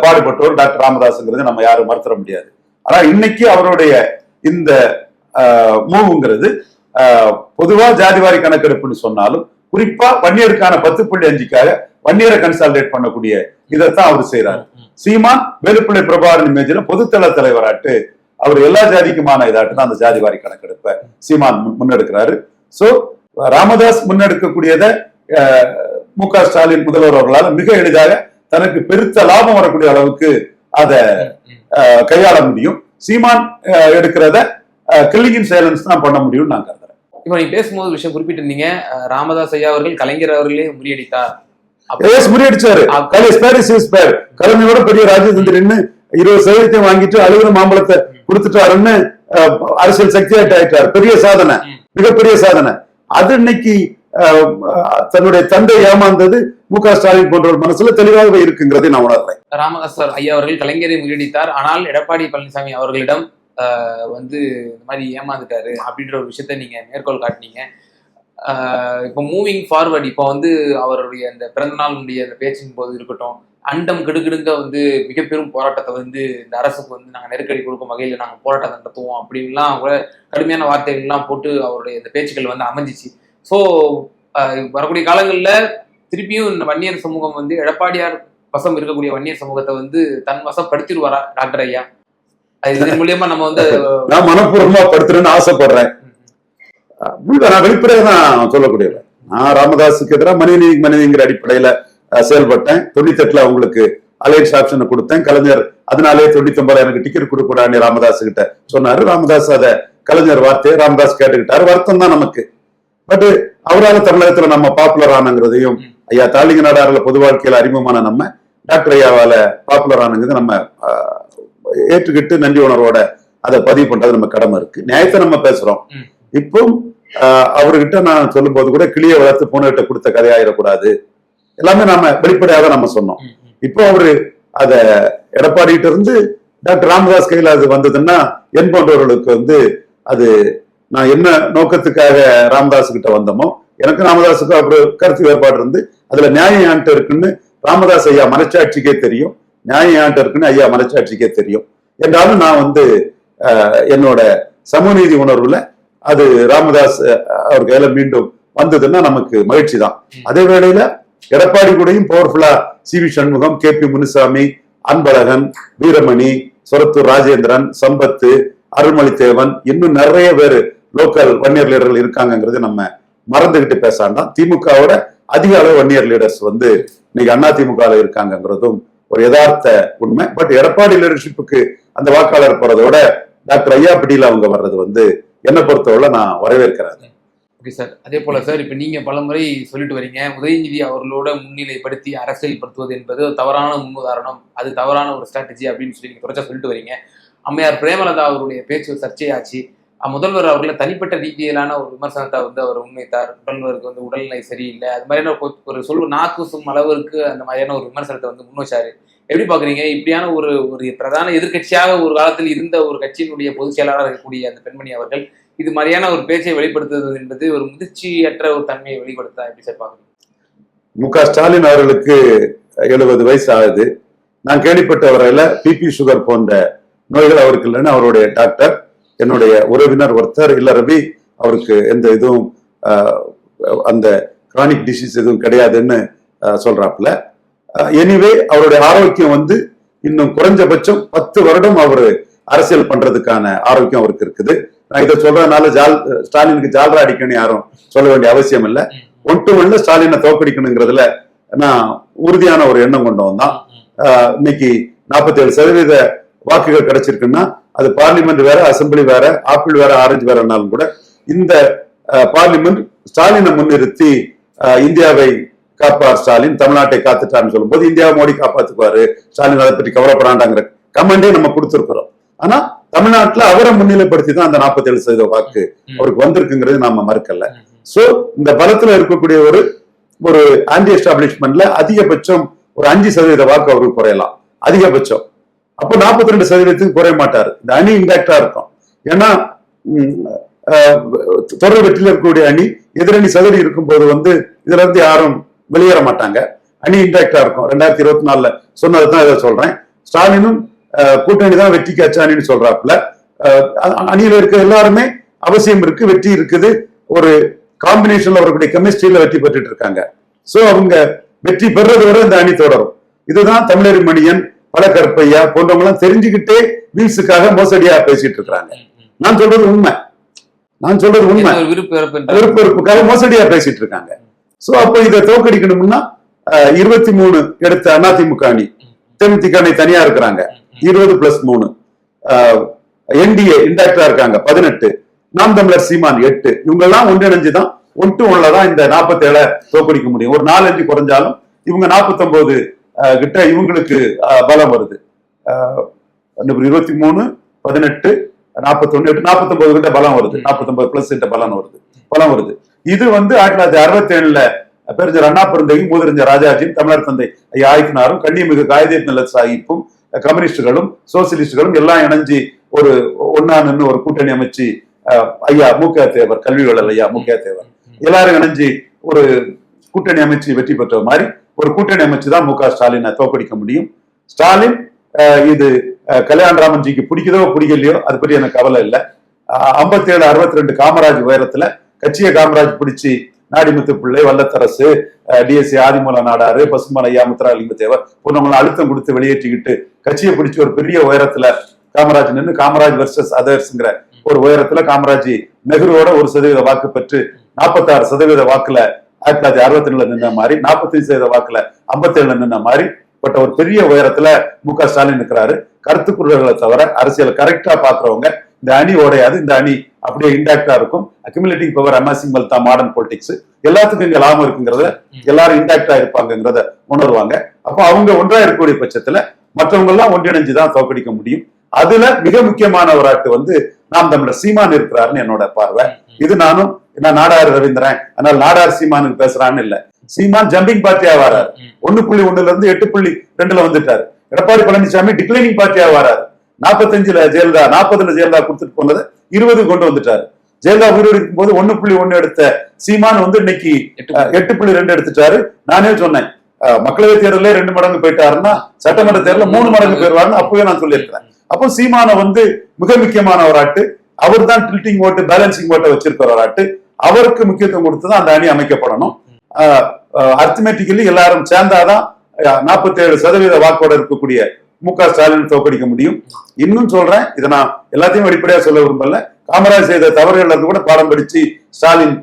பாடுபட்டவர் டாக்டர் ராமதாஸ்ங்கிறது நம்ம யாரும் மறுத்தர முடியாது. ஆனா இன்னைக்கு அவருடைய இந்த மூவுங்கிறது பொதுவா ஜாதிவாரி கணக்கெடுப்புன்னு சொன்னாலும் குறிப்பா வன்னியருக்கான 10.5க்காக வன்னியரை கன்சாலிடேட் பண்ணக்கூடிய இதைத்தான் அவர் செய்யறாரு. சீமான் வேலுப்பிள்ளை பிரபாகரன் இமேஜ்ல பொதுத்தள தலைவராட்டு அவர் எல்லா ஜாதிக்குமான இதாட்டு தான் அந்த ஜாதிவாரி கணக்கெடுப்பை சீமான் முன்னெடுக்கிறாரு. சோ ராமதாஸ் முன்னெடுக்கக்கூடியதை மு.க. ஸ்டாலின் முதல்வர் அவர்களால் மிக எளிதாக தனக்கு பெருத்த லாபம் வரக்கூடிய அளவுக்கு அதை கையாள முடியும். சீமான் எடுக்கிறத கில்லிங் சைலன்ஸ் தான் பண்ண முடியும் நான் கருதுறேன். இப்ப நீங்க பேசும்போது விஷயம் குறிப்பிட்டிருந்தீங்க, ராமதாஸ் ஐயா அவர்கள் கலைஞர் அவர்களே முறியடித்தார். முறியடிச்சாரு. கலைஞரோட பெரிய ராஜதந்திரன்னு 20% வாங்கிட்டு அழுகுற மாம்பழத்தை கொடுத்துட்டாருன்னு அரசியல் சக்தி ஆயிட்டாரு. பெரிய சாதனை, மிகப்பெரிய சாதனை. அது இன்னைக்கு தன்னுடைய தந்தை ஏமாந்தது மு.க. ஸ்டாலின் போன்ற மனசுல தெளிவாகவே இருக்குங்கிறதை நான் உணர்றேன். ராமதாஸ் ஐயா அவர்கள் கலைஞரை முறியடித்தார், ஆனால் எடப்பாடி பழனிசாமி அவர்களிடம் இந்த மாதிரி ஏமாந்துட்டாரு அப்படின்ற ஒரு விஷயத்த நீங்க மேற்கோள் காட்டினீங்க. இப்போ மூவிங் ஃபார்வர்ட், இப்போ அவருடைய இந்த பிறந்தநாள் அந்த பேச்சின் போது இருக்கட்டும், அண்டம் கிடுகிடுங்க மிக பெரும் போராட்டத்தை இந்த அரசுக்கு நாங்கள் நெருக்கடி கொடுக்கும் வகையில் நாங்கள் போராட்டத்தை நடத்துவோம் அப்படின்லாம் கூட கடுமையான வார்த்தைகள்லாம் போட்டு அவருடைய இந்த பேச்சுக்கள் அமைஞ்சிச்சு. ஸோ வரக்கூடிய காலங்களில் திருப்பியும் இந்த வன்னியர் சமூகம் எடப்பாடியார் வசம் இருக்கக்கூடிய வன்னியர் சமூகத்தை தன் வசம் படுத்திடுவாரா டாக்டர் ஐயா? இதன் மூலியமா நம்ம நான் மனப்பூர்வமா படுத்துறேன்னு ஆசைப்படுறேன். நான் வெளிப்படையா தான் சொல்லக்கூடியது. நான் ராமதாஸுக்கு எதிராக மனிதங்கிற அடிப்படையில செயல்பட்டேன். 98ல அவங்களுக்கு அலையன்ஸ் ஆப்ஷனை கொடுத்தேன். கலைஞர் அதனாலே 99 எனக்கு டிக்கெட் கொடுக்கூடாது ராமதாஸ் கிட்ட சொன்னாரு. ராமதாஸ் அதை கலைஞர் வார்த்தையை ராமதாஸ் கேட்டுக்கிட்டாரு. வருத்தம் தான் நமக்கு. பட் அவரால் தமிழகத்துல நம்ம பாப்புலர் ஆனங்கிறதையும், ஐயா தாலிங்க நாடாறுல பொது வாழ்க்கையில அறிமுகமான நம்ம டாக்டர் ஐயாவால பாப்புலர் ஆனங்கிறது நம்ம ஏற்றுக்கிட்டு நன்றி உணர்வோட அதை பதிவு பண்றது நம்ம கடமை இருக்கு. நியாயத்தை நம்ம பேசுறோம். இப்போ அவர்கிட்ட நான் சொல்லும் போது கூட கிளிய வளர்த்து பூனைகிட்ட கொடுத்த கதையாயிடக்கூடாது, எல்லாமே நாம வெளிப்படையாக நம்ம சொன்னோம். இப்போ அவரு அத எடப்பாடிகிட்ட இருந்து டாக்டர் ராமதாஸ் கையில அது வந்ததுன்னா என் போன்றவர்களுக்கு அது நான் என்ன நோக்கத்துக்காக ராமதாஸ் கிட்ட வந்தோமோ, எனக்கு ராமதாஸுக்கு அப்புறம் கருத்து வேறுபாடு இருந்து அதுல நியாயம் யான்ட்டு இருக்குன்னு ராமதாஸ் ஐயா மனச்சாட்சிக்கே தெரியும், நியாயம் யான்ட்டு இருக்குன்னு ஐயா மனச்சாட்சிக்கே தெரியும். என்றாலும் நான் என்னோட சமூக நீதி உணர்வுல அது ராமதாஸ் அவர் கையில மீண்டும் வந்ததுன்னா நமக்கு மகிழ்ச்சி தான். அதே வேளையில எடப்பாடி கூடயும் பவர்ஃபுல்லா சி.வி. சண்முகம், கே.பி. முனுசாமி, அன்பழகன், வீரமணி, சொரத்தூர் ராஜேந்திரன், சம்பத்து, அருள்மொழித்தேவன், இன்னும் நிறைய பேர் லோக்கல் வன்னியர் லீடர்கள் இருக்காங்கிறது நம்ம மறந்துகிட்டு பேசாண்டாம். திமுகவோட அதிக அளவு வன்னியர் லீடர்ஸ் வந்து இன்னைக்கு அதிமுக இருக்காங்கிறதும் ஒரு யதார்த்த உண்மை. பட் எடப்பாடி லீடர்ஷிப்புக்கு அந்த வாக்காளர் போறதோட டாக்டர் ஐயா பிடியில அவங்க வர்றது வந்து என்னை பொறுத்தவரை நான் வரவேற்கிறேன். Okay sir. அதே போல சார், இப்ப நீங்க பலமுறை சொல்லிட்டு வரீங்க, உதயநிதி அவர்களோட முன்னிலைப்படுத்தி அரசியல்படுத்துவது என்பது ஒரு தவறான முன்னுதாரணம், அது தவறான ஒரு ஸ்ட்ராட்டஜி அப்படின்னு சொல்லி நீங்க தொடர்ச்சியா சொல்லிட்டு வரீங்க. அம்மையார் பிரேமலதா அவருடைய பேச்சு சர்ச்சையாச்சு. முதல்வர் அவர்களை தனிப்பட்ட ரீதியிலான ஒரு விமர்சனத்தை வந்து அவர் முன்வைத்தார். முதல்வருக்கு வந்து உடல்நிலை சரியில்லை, அது மாதிரியான ஒரு நாக்குசும் அளவிற்கு அந்த மாதிரியான ஒரு விமர்சனத்தை வந்து முன் வச்சாரு. எப்படி பாக்குறீங்க? இப்படியான ஒரு பிரதான எதிர்கட்சியாக ஒரு காலத்தில் இருந்த ஒரு கட்சியினுடைய பொதுச் செயலாளர் இருக்கக்கூடிய அந்த பெண்மணி அவர்கள் இது மாதிரியான ஒரு பேச்சை வெளிப்படுத்துவது என்பது ஒரு முதிர்ச்சியற்ற ஒரு தன்மையை வெளிப்படுத்தா எப்படி சார் பாக்குறீங்க? மு.க. ஸ்டாலின் அவர்களுக்கு 70 வயசு ஆகுது. நான் கேள்விப்பட்ட வரையில பிபி சுகர் போன்ற நோய்கள் அவருக்கு இல்லைன்னு அவருடைய டாக்டர், என்னுடைய உறவினர் ஒருத்தர், இல்ல ரவி, அவருக்கு எந்த இதுவும் அந்த கிரானிக் டிசீஸ் எதுவும் கிடையாதுன்னு சொல்றாப்புல. எனிவே அவருடைய ஆரோக்கியம் வந்து இன்னும் குறைஞ்சபட்சம் 10 வருடம் அவர் அரசியல் பண்றதுக்கான ஆரோக்கியம் அவருக்கு இருக்குது. நான் இதை சொல்றதுனால ஸ்டாலினுக்கு ஜால்ரா அடிக்கணும் யாரும் சொல்ல வேண்டிய அவசியம் இல்லை. ஒன்றுமல்ல, ஸ்டாலினை தோக்கடிக்கணுங்கிறதுல நான் உறுதியான ஒரு எண்ணம் கொண்டவன் தான். இன்னைக்கு 47% வாக்குகள் கிடைச்சிருக்குன்னா அது பார்லிமெண்ட் வேற, அசம்பிளி வேற, ஆப்பிள் வேற, ஆரஞ்சு வேறனாலும் கூட இந்த பார்லிமெண்ட் ஸ்டாலினை முன்னிறுத்தி இந்தியாவை காப்பார் ஸ்டாலின், தமிழ்நாட்டை காத்துட்டான்னு சொல்லும் போது இந்தியாவை மோடி காப்பாத்துக்குவாரு, ஸ்டாலின் அதை பற்றி கவலைப்படாண்டாங்கிற கமெண்டே நம்ம கொடுத்திருக்கிறோம். ஆனா தமிழ்நாட்டுல அவரை முன்னிலைப்படுத்தி தான் அந்த 47% வாக்கு அவருக்கு வந்திருக்குங்கிறது நாம மறுக்கல. சோ இந்த பலத்துல இருக்கக்கூடிய ஒரு ஆன்டி எஸ்டாப்ளிஷ்மெண்ட்ல அதிகபட்சம் ஒரு 5% வாக்கு அவருக்கு குறையலாம் அதிகபட்சம். அப்போ 42% குறைய மாட்டாரு. இந்த அணி இன்டாக்டா இருக்கும். ஏன்னா தொடர் வெற்றியில் இருக்கக்கூடிய அணி எதிரணி சதவீதம் இருக்கும்போது வந்து இதுல இருந்து யாரும் வெளியேற மாட்டாங்க. அணி இன்டாக்டா இருக்கும். 2024 சொன்னதுதான் இதை சொல்றேன். ஸ்டாலினும் கூட்டணி தான் வெற்றிக்கு அச்சாணின்னு சொல்றாப்புல. அணியில இருக்க எல்லாருமே அவசியம் இருக்கு, வெற்றி இருக்குது. ஒரு காம்பினேஷன்ல வரக்கூடிய கெமிஸ்ட்ரியில வெற்றி பெற்றுட்டு இருக்காங்க. சோ அவங்க வெற்றி பெறது வரை இந்த அணி தொடரும். இதுதான் தமிழறி மணியன், பழக்கற்பையா போன்றவங்க எல்லாம் தெரிஞ்சுக்கிட்டே வீழ்ஸுக்காக மோசடியா பேசிட்டு இருக்காங்க. நான் சொல்றது உண்மை, விருப்ப மோசடியா பேசிட்டு இருக்காங்க. சோ அப்ப இதை தோக்கடிக்கணும்னா 23 எடுத்த அதிமுக அணி, தேமுதிக அணி தனியா இருக்கிறாங்க 20+3, என்டிஏ இன்டாக்டா இருக்காங்க 18, நாம் தமிழர் சீமான் 8, இவங்க எல்லாம் ஒன்றிணைஞ்சுதான் ஒன்றுதான் இந்த 47 தோக்கடிக்க முடியும். ஒரு 4-5 குறைஞ்சாலும் இவங்க 49 கிட்ட இவங்களுக்கு பலம் வருது. 23, 18, 41, 49 கிட்ட பலம் வருது. 49+ பலம் வருது. இது வந்து 1967 பெருஞ்சர் அண்ணா பெருந்தையும், மூதறிஞர் ராஜாஜியும், தமிழர் தந்தை ஐயா ஆய்க்கினாரும், கண்ணியமிகு காயிதே மில்லத் சாஹிப்பும், கம்யூனிஸ்டுகளும் சோசியலிஸ்டுகளும் எல்லாம் இணைஞ்சு ஒரு ஒன்னா நின்று ஒரு கூட்டணி அமைச்சு, ஐயா மு.க. தேவர், கல்வி வள்ளல் ஐயா மு.க. தேவர் எல்லாரும் இணைஞ்சு ஒரு கூட்டணி அமைச்சு வெற்றி பெற்ற மாதிரி ஒரு கூட்டணி அமைச்சு தான் மு.க. ஸ்டாலினை தோக்கடிக்க முடியும். ஸ்டாலின் இது கல்யாணராமன்ஜிக்கு பிடிக்குதோ பிடிக்கலையோ அதை பற்றி எனக்கு கவலை இல்லை. 57, 62 காமராஜ் உயரத்துல கட்சியை காமராஜ் பிடிச்சி நாடிமுத்து பிள்ளை, வல்லத்தரசு, டிஎஸ்சி ஆதிமூல நாடாரு, பசுமன் ஐயா, முத்துராமலிங்க தேவர் போன்றவங்களை அழுத்தம் கொடுத்து வெளியேற்றிக்கிட்டு கட்சியை பிடிச்சி ஒரு பெரிய உயரத்துல காமராஜ் நின்று காமராஜ் வெர்சஸ் அதர்ஸ்ங்கிற ஒரு உயரத்துல காமராஜ் நெஹ்ருவோட 1% வாக்கு பெற்று 46% வாக்குல 1962 நின்ன மாதிரி, 45% வாக்குல 57 நின்ன மாதிரி பட்ட ஒரு பெரிய உயரத்துல மு.க. ஸ்டாலின் இருக்கிறாரு. கருத்து குரல்களை தவிர அரசியல் கரெக்டா பாக்குறவங்க இந்த அணி ஓடையாது, இந்த அணி அப்படியே இன்டாக்டா இருக்கும். Accumulating power, amassing wealth, modern politics எல்லாத்துக்கும் இங்க லாபம் இருக்குங்கிறத எல்லாரும் இன்டாக்டா இருப்பாங்கிறத உணர்வாங்க. அப்போ அவங்க ஒன்றா இருக்கக்கூடிய பட்சத்துல மற்றவங்க எல்லாம் ஒன்றிணைஞ்சுதான் தோக்கடிக்க முடியும். அதுல மிக முக்கியமான ஒரு ஆட்டு வந்து நாம் தமிழர் சீமான் இருக்கிறாருன்னு என்னோட பார்வை. இது நானும் நாடார் ரவீந்திரன், அதனால நாடார் சீமானுக்கு பேசுறான்னு இல்ல. சீமான் ஜம்பிங் பார்ட்டியா வராரு. 1.1 இருந்து 8.2 வந்துட்டாரு. எடப்பாடி பழனிசாமி டிக்ளைனிங் பார்ட்டியா வராரு. 45 ஜெயலலிதா, 40 ஜெயலலிதா கொடுத்துட்டு போனதை 20 கொண்டு வந்துட்டாரு. ஜெயலலிதா உயிரோடு இருக்கும் போது 1.1 எடுத்த சீமான் வந்து இன்னைக்கு 8.2 எடுத்துட்டாரு. நானே சொன்னேன், மக்களவை தேர்தலே 2 மடங்கு போயிட்டாருன்னா சட்டமன்ற தேர்தல 3 மடங்கு போயிருவாருன்னு அப்பவே நான் சொல்லியிருக்கிறேன். அப்போ சீமான வந்து மிக முக்கியமான ஒரு ஆட்டு. அவர் தான் டில்டிங் ஓட்டு, பேலன்சிங் ஓட்டை வச்சிருக்கிற ஒரு ஆட்டு. அவருக்கு முக்கியத்துவம் கொடுத்துதான் அந்த அணி அமைக்கப்படணும். அர்த்தமேட்டிக்கலி எல்லாரும் சேர்ந்தாதான் 47% வாக்கோட இருக்கக்கூடிய மு.க. ஸ்டாலின் தோற்கடிக்க முடியும். இன்னும் சொல்றேன், இதை நான் எல்லாத்தையும் வெளிப்படையா சொல்ல விரும்பல. காமராஜ் செய்த தவறுகள் கூட பாடம் படிச்சு ஸ்டாலின்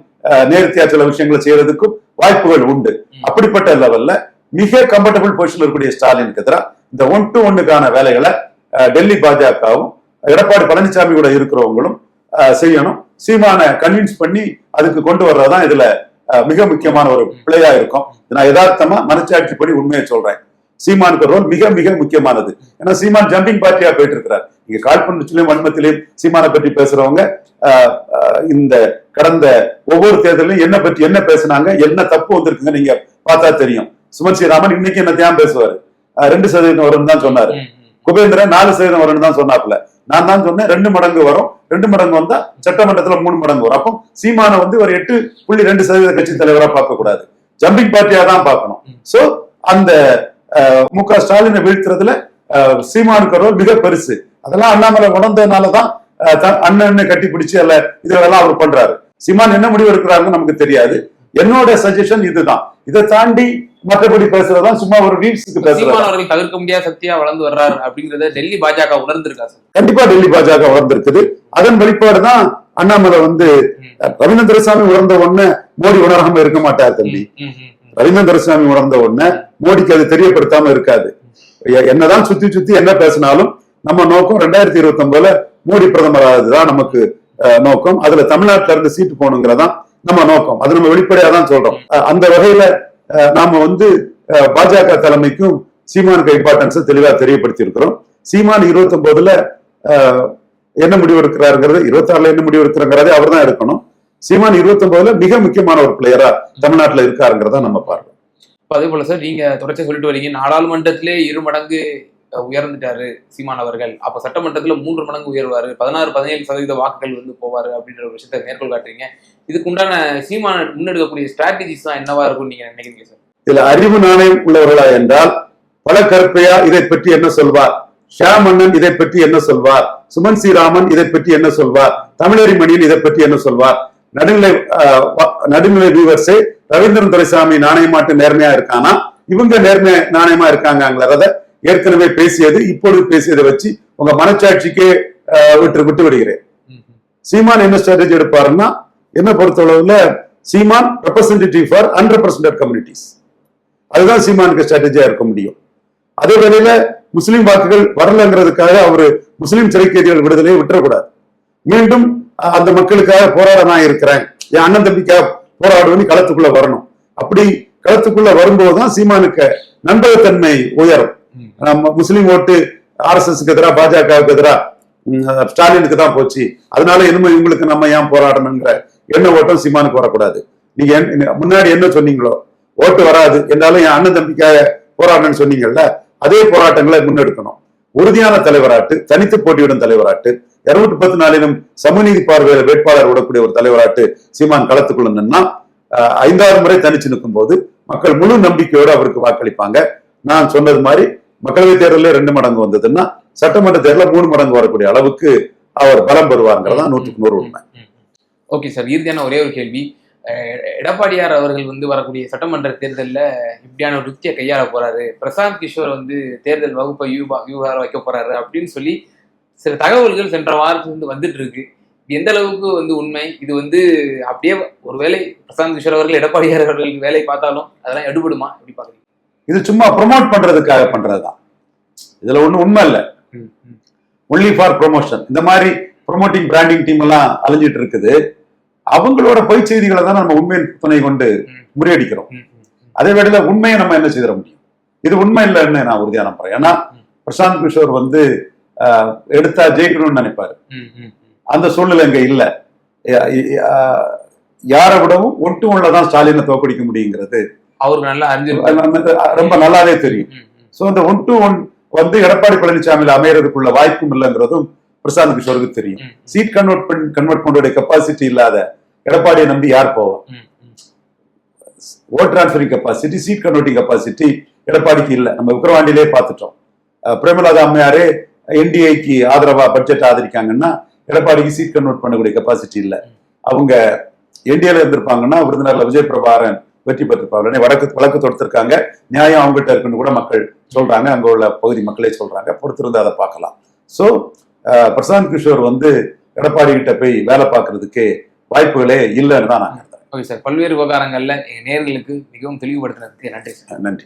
நேர்த்தியா சில விஷயங்களை செய்யறதுக்கும் வாய்ப்புகள் உண்டு. அப்படிப்பட்ட லெவல்ல மிக கம்ஃபர்டபுள் பொசிஷன்ல இருக்கக்கூடிய ஸ்டாலினுக்கு எதிராக இந்த 1-to-1க்கான வேலைகளை டெல்லி பாஜகவும் எடப்பாடி பழனிசாமி கூட இருக்கிறவங்களும் செய்யணும். சீமானை கன்வின்ஸ் பண்ணி அதுக்கு கொண்டு வர்றதுதான் இதுல மிக முக்கியமான ஒரு பிள்ளையா இருக்கும். நான் யதார்த்தமா மனச்சாட்சி படி உண்மையை சொல்றேன். சீமானுக்கு ரோல் மிக மிக முக்கியமானது. ஏன்னா சீமான் ஜம்பிங் பார்ட்டியா போயிட்டு இருக்கிறார். இங்க காழ்ப்புணர்ச்சியிலும் வன்மத்திலையும் சீமானை பற்றி பேசுறவங்க இந்த கடந்த ஒவ்வொரு தேர்தலையும் என்ன பற்றி என்ன பேசுனாங்க, என்ன தப்பு வந்திருக்குங்க நீங்க பார்த்தா தெரியும். சுமன் ஸ்ரீராமன் இன்னைக்கு என்ன தியானம் பேசுவாரு, 2% வரும்னு தான் சொன்னாரு. குபேந்திரன் 4% வரும்னு தான் சொன்னாப்புல. நான் தான் சொன்னேன் 2 மடங்கு வரும், 2 மடங்கு வந்தா சட்டமன்றத்துல 3 மடங்கு வரும். அப்போ சீமான ஒரு 8.2% கட்சி தலைவரா பார்க்க கூடாது, ஜம்பிங் பார்ட்டியா தான் பார்க்கணும். சோ அந்த மு.க. ஸ்டாலினை வீழ்த்துறதுல சீமானுக்கு ரோல் மிக பெருசு. அதெல்லாம் அண்ணாமலை உணர்ந்ததுனாலதான் அண்ணன் கட்டி பிடிச்சு அல்ல இதெல்லாம் அவர் பண்றாரு. சீமான் என்ன முடிவு எடுக்கிறாருன்னு நமக்கு தெரியாது. என்னோட சஜஷன் இதுதான். இதை தாண்டி மற்றபடி பேசுறதுதான் சும்மா ஒரு ரீல்ஸுக்கு பேசுறாரு. தவிர்க்க முடியாத சக்தியா வளர்ந்து வர்றாரு அப்படிங்கறத டெல்லி பாஜக உணர்ந்திருக்கா சார்? கண்டிப்பா டெல்லி பாஜக உணர்ந்திருக்குது. அதன் வெளிப்பாடுதான் அண்ணாமலை ரவீந்திரன் துரைசாமி உணர்ந்த ஒண்ணு மோடி உணராம இருக்க மாட்டார் தம்பி. ரவீந்திரன் துரைசாமி உணர்ந்த ஒண்ணு மோடிக்கு அது தெரியப்படுத்தாம இருக்காது. என்னதான் சுத்தி சுத்தி என்ன பேசினாலும் நம்ம நோக்கம் 2029 மோடி பிரதமர் ஆகுதுதான் நமக்கு நோக்கம். அதுல தமிழ்நாட்டுல இருந்து சீட்டு போகணுங்கிறதான் நம்ம நோக்கம். அது நம்ம வெளிப்படையா தான் சொல்றோம். அந்த வகையில நாம பாஜக தலைமைக்கும் சீமானுக்கு இம்பார்ட்டன்ஸ் தெளிவா தெரியப்படுத்தி இருக்கிறோம். சீமான் 29ல என்ன முடிவு எடுக்கிறாருங்கிறது, 26ல என்ன முடிவு எடுக்கிறாங்கிறதே அவர் தான் எடுக்கணும். சீமான் 29ல மிக முக்கியமான ஒரு பிளேயரா தமிழ்நாட்டுல இருக்காருங்கிறத நம்ம பார்க்கிறோம். அதே போல சார், நீங்க தொடர்ச்சி சொல்லிட்டு வரீங்க, நாடாளுமன்றத்திலே 2 மடங்கு உயர்ந்துட்டாரு சீமான் அவர்கள். அப்ப சட்டமன்றத்துல 3 மடங்கு உயர்வாரு, 16-17% வாக்குகள் போவாரு அப்படின்ற ஒரு விஷயத்தை மேற்கோள் காட்டுறீங்க. இதுக்கு உண்டான சீமான முன்னெடுக்கக்கூடிய ஸ்ட்ராட்டஜிஸ் தான் என்னவா இருக்கும் நீங்க நினைக்கிறீங்க சார்? இதுல அறிவு நாணயம் உள்ளவர்களா என்றால் பல கருப்பையா இதை பற்றி என்ன சொல்வார், ஷியாம் அண்ணன் இதை பற்றி என்ன சொல்வார், சுமன் ஸ்ரீராமன் இதை பற்றி என்ன சொல்வார், தமிழறி மணியன் இதை பற்றி என்ன சொல்வார், நடுநிலை வியூவர்ஸே ரவீந்திரன் துரைசாமி நாணயமாட்டு நேர்மையா இருக்கானா, இவங்க நேர்மையா நாணயமா இருக்காங்கிறத ஏற்கனவே பேசியது இப்பொழுது பேசியதை வச்சு உங்க மனச்சாட்சிக்கே விட்டு விடுகிறேன். சீமான் என்ன ஸ்ட்ராட்டஜி எடுப்பாருன்னா, என்ன பொறுத்தளவுல சீமான் ரெப்ரசன்டேட்டிவ் ஃபார் அன்ரெப்ரசன்டட் கம்யூனிட்டிஸ், அதுதான் சீமானுக்கு ஸ்ட்ராட்டஜியா இருக்க முடியும். அதே வேளையில முஸ்லிம் வாக்குகள் வரலங்கிறதுக்காக அவரு முஸ்லிம் சிறை கைதிகள் விடுதலையை விட்டுறக்கூடாது. மீண்டும் அந்த மக்களுக்காக போராட நான் இருக்கிறேன், என் அண்ணன் தம்பிக்காக போராடுவேன்னு களத்துக்குள்ள வரணும். அப்படி களத்துக்குள்ள வரும்போதுதான் சீமானுக்கு நம்பகத்தன்மை உயரும். நம்ம முஸ்லிம் ஓட்டு RSSக்கு எதிராக பாஜகவுக்கு எதிராக ஸ்டாலினுக்கு தான் போச்சு, அதனால இனிமே இவங்களுக்கு நம்ம ஏன் போராடணுங்கிற எண்ண ஓட்டம் சீமானுக்கு வரக்கூடாது. நீங்க முன்னாடி என்ன சொன்னீங்களோ, ஓட்டு வராது என்றாலும் என் அண்ணன் தம்பிக்காக போராடணும்னு சொன்னீங்கல்ல, அதே போராட்டங்களை முன்னெடுக்கணும். உறுதியான தலைவராட்டு, தனித்து போட்டியிடும் தலைவராட்டு, 214 சமநீதி பார்வையில வேட்பாளர் விடக்கூடிய ஒரு தலைவராட்டு சீமான் களத்துக்குள்ள நின்னா 5வது முறை தனிச்சு நிற்கும் போது மக்கள் முழு நம்பிக்கையோடு அவருக்கு வாக்களிப்பாங்க. நான் சொன்னது மாதிரி மக்களவை தேர்தலில் 2 மடங்கு வந்ததுன்னா சட்டமன்ற தேர்தலில் 3 மடங்கு வரக்கூடிய அளவுக்கு அவர் பலம் பெறுவாருங்கிறதா 100% உண்மை. ஓகே சார், இறுதியான ஒரே ஒரு கேள்வி. எடப்பாடியார் அவர்கள் வரக்கூடிய சட்டமன்ற தேர்தலில் இப்படியான ஒரு யுக்தியை கையாள போறாரு, பிரசாந்த் கிஷோர் தேர்தல் வகுப்பை யூகார வைக்க போறாரு அப்படின்னு சொல்லி சில தகவல்கள் சென்ற வாரத்துல வந்துட்டு இருக்கு. எந்த அளவுக்கு உண்மை? இது அப்படியே ஒருவேளை பிரசாந்த் கிஷோர் அவர்கள் எடப்பாடியார் அவர்களுக்கு வேலை பார்த்தாலும் அதெல்லாம் எடுபடுமா? எப்படி பாக்குறீங்க? இது சும்மா ப்ரொமோட் பண்றதுக்காக பண்றதுதான். இதுல ஒண்ணும் உண்மை இல்ல, ஒன்லி ஃபார் ப்ரொமோஷன். இந்த மாதிரி ப்ரொமோட்டிங் பிராண்டிங் டீம் எல்லாம் அலைஞ்சிட்டு இருக்குது. அவங்களோட பொய் செய்திகளை தான் நம்ம உண்மையின் துணை கொண்டு முறியடிக்கிறோம். அதே வேளையில உண்மையை நம்ம என்ன செய்திட முடியும்? இது உண்மை இல்லைன்னு நான் உறுதியா நம்புறேன். ஏன்னா பிரசாந்த் கிஷோர் எடுத்தா ஜெயிக்கணும்னு நினைப்பாரு, அந்த சூழ்நிலை இங்க இல்ல. யாரை விடவும் 1-to-1 தான் ஸ்டாலினை தோற்கடிக்க முடியுங்கிறது அவருக்கு நல்லா ரொம்ப நல்லாவே தெரியும். சோ அந்த 1-to-1 எடப்பாடி பழனிசாமியில அமையறதுக்குள்ள வாய்ப்பும் இல்லைங்கிறதும் பிரசாந்த் கிஷோருக்கு தெரியும். சீட் கன்வெர்ட் பண்ற கெப்பாசிட்டி இல்லாத எடப்பாடியை நம்பி யார் போவா? Vote transferring capacity, seat converting capacity எடப்பாடிக்கு இல்ல. நம்ம விக்கிரவாண்டியிலே பார்த்துட்டோம். பிரேமலதா அம்மையாரே என்டிஏக்கு ஆதரவா பட்ஜெட் ஆதரிக்காங்கன்னா எடப்பாடிக்கு சீட் கன்வெர்ட் பண்ணக்கூடிய கெப்பாசிட்டி இல்ல. அவங்க என்டிஏல இருந்திருப்பாங்கன்னா விருதுநகர்ல விஜய் பிரபாகரன் வெற்றி பெற்றிருப்பாங்க. வழக்கு தொடுத்திருக்காங்க. நியாயம் அவங்ககிட்ட இருக்குன்னு கூட மக்கள் சொல்றாங்க. அங்க உள்ள பகுதி மக்களே சொல்றாங்க. பொறுத்திருந்து அதை பார்க்கலாம். சோ பிரசாந்த் கிஷோர் வந்து எடப்பாடி கிட்ட போய் வேலை பார்க்கறதுக்கு வாய்ப்புகளே இல்லைன்னு தான் நான் கருதுறேன். ஓகே சார், பல்வேறு விவகாரங்கள்ல நேயர்களுக்கு மிகவும் தெளிவுபடுத்தினதுக்கு நன்றி சார். நன்றி.